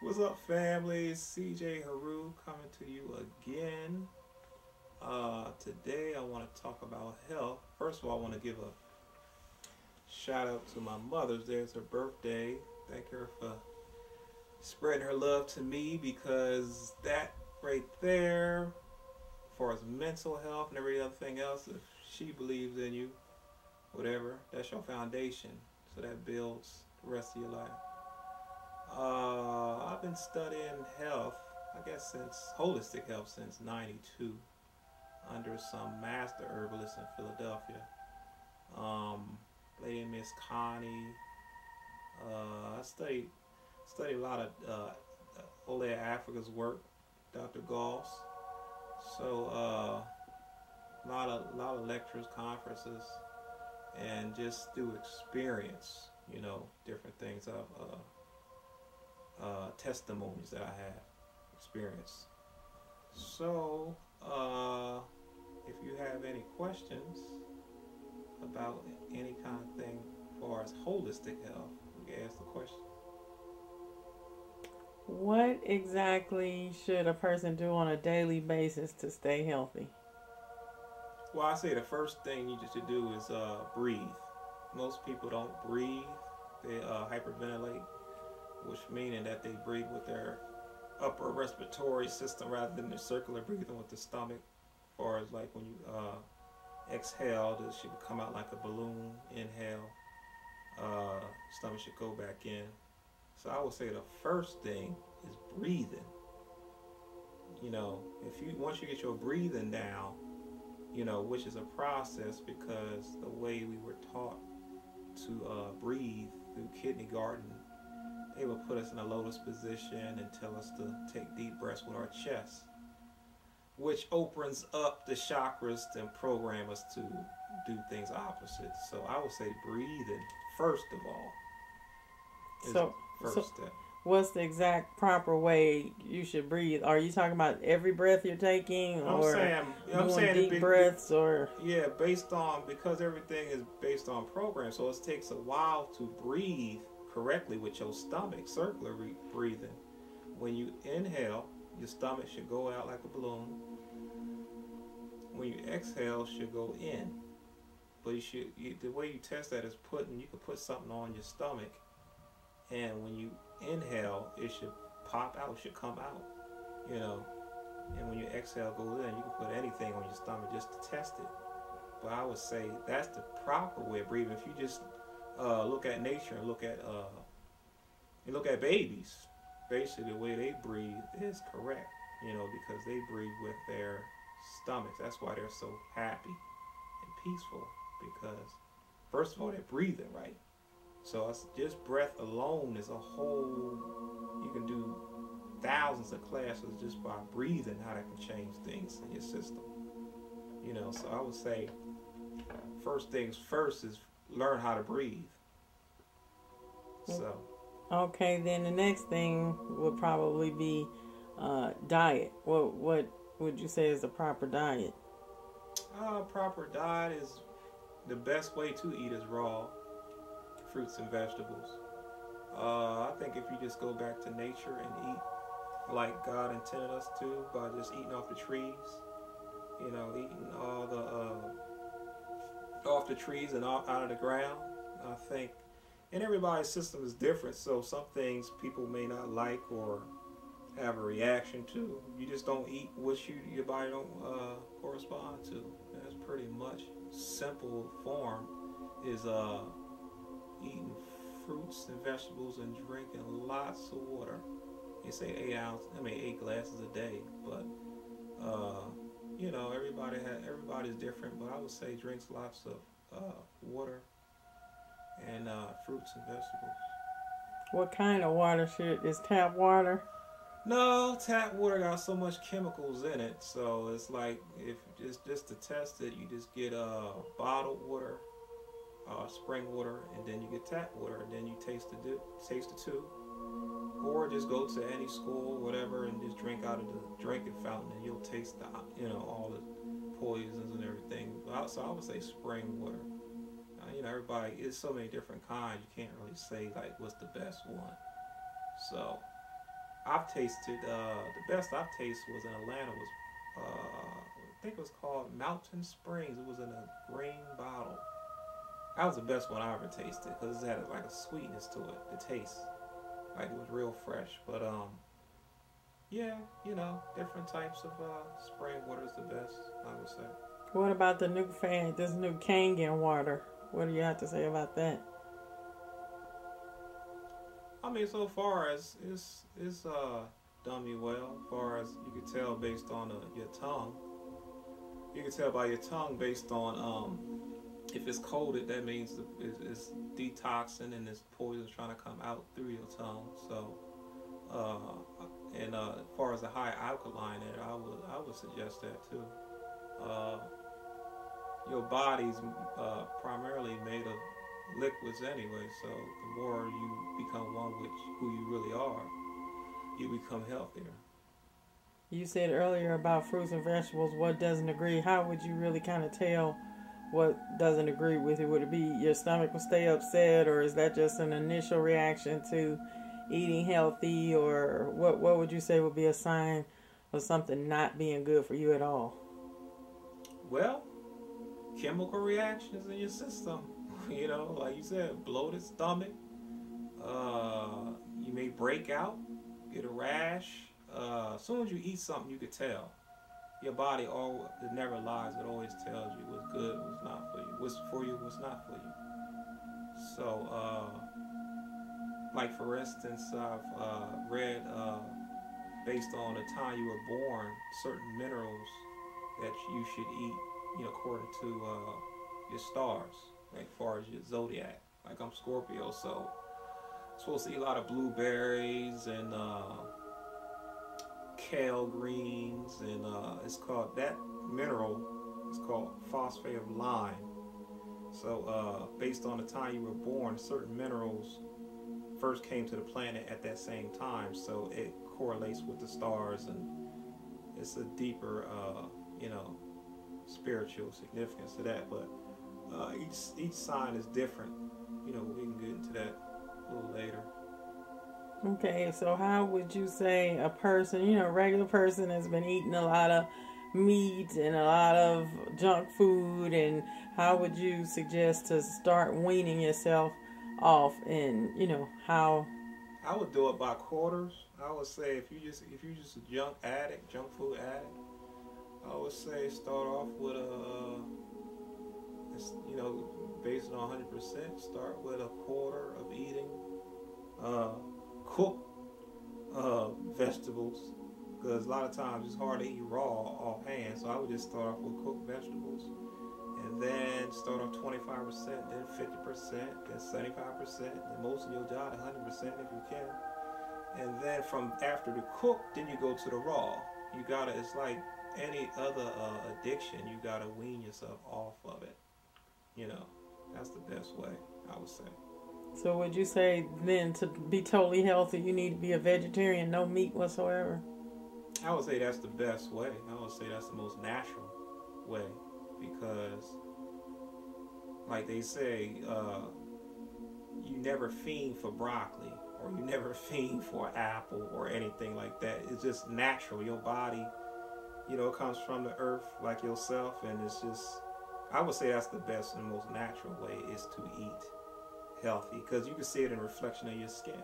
What's up, family? It's CJ Heru coming to you again. Today I want to talk about health. First of all, I want to give a shout out to my mother. There's her birthday. Thank her for spreading her love to me because that right there, as far as mental health and every other thing else, if she believes in you, whatever, that's your foundation. So that builds the rest of your life. I've been studying health, I guess since holistic health since '92, under some master herbalist in Philadelphia. Um, Lady Miss Connie. I studied a lot of Olea Africa's work, Dr. Goss. So a lot of lectures, conferences, and just through experience, different things I've testimonies that I have experienced. So, if you have any questions about any kind of thing as far as holistic health, you can ask the question. What exactly should a person do on a daily basis to stay healthy? Well, I say the first thing you should do is breathe. Most people don't breathe; they hyperventilate, which meaning that they breathe with their upper respiratory system rather than their circular breathing with the stomach. As far as like when you exhale, it should come out like a balloon. Inhale, stomach should go back in. So I would say the first thing is breathing. If you once you get your breathing down, which is a process because the way we were taught to breathe through kindergarten, they will put us in a lotus position and tell us to take deep breaths with our chest, which opens up the chakras and program us to do things opposite. So I would say breathing, first of all, is So, the so first step. what's the exact proper way you should breathe? Are you talking about every breath you're taking, I'm or saying, I'm doing saying deep breaths, or yeah, based on because everything is based on program, so it takes a while to breathe correctly with your stomach, circular breathing. When you inhale, your stomach should go out like a balloon. When you exhale, it should go in. But the way you test that is you can put something on your stomach, and when you inhale, it should pop out, should come out, you know. And when you exhale, go in, you can put anything on your stomach just to test it. But I would say that's the proper way of breathing. If you just look at nature and look at babies, basically the way they breathe is correct, because they breathe with their stomachs. That's why they're so happy and peaceful, because first of all they're breathing right. So just breath alone is a whole. You can do thousands of classes just by breathing how that can change things in your system. So I would say first things first is learn how to breathe. So okay, then the next thing would probably be diet. What would you say is the proper diet? proper diet is the best way to eat is raw fruits and vegetables. I think if you just go back to nature and eat like God intended us to by just eating off the trees, eating all the off the trees and out of the ground. I think, and everybody's system is different, so some things people may not like or have a reaction to. You just don't eat what your body don't correspond to. And that's pretty much simple form is eating fruits and vegetables and drinking lots of water. They say 8 glasses a day, but everybody's different. But I would say drinks lots of water and fruits and vegetables. What kind of water is tap water? No, tap water got so much chemicals in it, so it's like if just to test it, you just get bottled water, spring water, and then you get tap water, and then you taste the two, or just go to any school, whatever, and just drink out of the drinking fountain, and you'll taste all the poisons and everything. So I would say spring water. Everybody, it's so many different kinds. You can't really say like what's the best one. So I've tasted the best I've tasted was in Atlanta was I think it was called Mountain Springs. It was in a green bottle. That was the best one I ever tasted because it had like a sweetness to it. The taste, like it was real fresh. But yeah, different types of spring water is the best, I would say. What about the new fad, this new Kangen water? What do you have to say about that? I mean, so far as it's done me well. As far as you can tell based on your tongue, you can tell by your tongue based on if it's coated, that means it's detoxing and this poison is trying to come out through your tongue. So, and as far as the high alkaline in it, I would suggest that too. Your body's primarily made of liquids anyway, so the more you become one with who you really are, you become healthier. You said earlier about fruits and vegetables, what doesn't agree. How would you really kind of tell what doesn't agree with it? Would it be your stomach will stay upset, or is that just an initial reaction to eating healthy, or what would you say would be a sign of something not being good for you at all? Well, chemical reactions in your system. Like you said, bloated stomach. You may break out, get a rash. As soon as you eat something, you could tell. Your body it never lies. It always tells you what's good, what's not for you, what's for you, what's not for you. So, like for instance, I've read based on the time you were born, certain minerals that you should eat, according to your stars, like as far as your zodiac. Like I'm Scorpio, so I'm supposed to eat a lot of blueberries and kale greens, and it's called, that mineral is called phosphate of lime. So based on the time you were born, certain minerals first came to the planet at that same time, so it correlates with the stars, and it's a deeper spiritual significance to that. But each sign is different. We can get into that a little later. Okay, so how would you say a person, a regular person has been eating a lot of meat and a lot of junk food, and how would you suggest to start weaning yourself off, and how? I would do it by quarters. I would say if you just a junk food addict, I would say start off with based on 100%, start with a quarter of eating cooked vegetables, because a lot of times it's hard to eat raw offhand. So I would just start off with cooked vegetables, and then start off 25%, then 50%, then 75%, then most of your diet 100% if you can. And then from after the cook, then you go to the raw. It's like any other addiction, you gotta wean yourself off of it. That's the best way, I would say. So would you say then to be totally healthy, you need to be a vegetarian, no meat whatsoever? I would say that's the best way. I would say that's the most natural way, because like they say, you never fiend for broccoli, or you never fiend for an apple or anything like that. It's just natural. Your body, it comes from the earth like yourself, and it's just, I would say that's the best and most natural way is to eat healthy, because you can see it in reflection of your skin.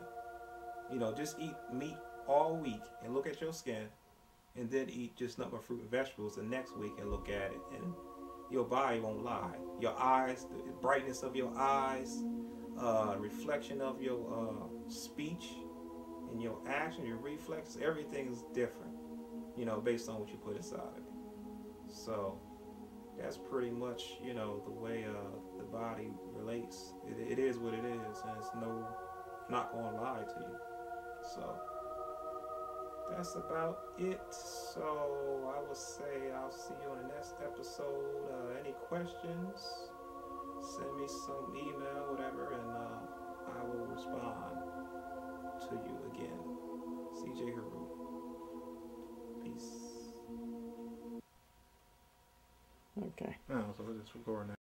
Just eat meat all week and look at your skin, and then eat just nothing but fruit and vegetables the next week and look at it, and your body won't lie. Your eyes, the brightness of your eyes, reflection of your speech and your action, your reflex, everything is different, based on what you put inside of it. So that's pretty much, the way the body relates. It is what it is, and it's not going to lie to you. So that's about it. So I would say I'll see you on the next episode. Any questions, send me some email, whatever, and I will respond to you again. CJ Heru. Peace. Okay. Oh, so we're just recording now.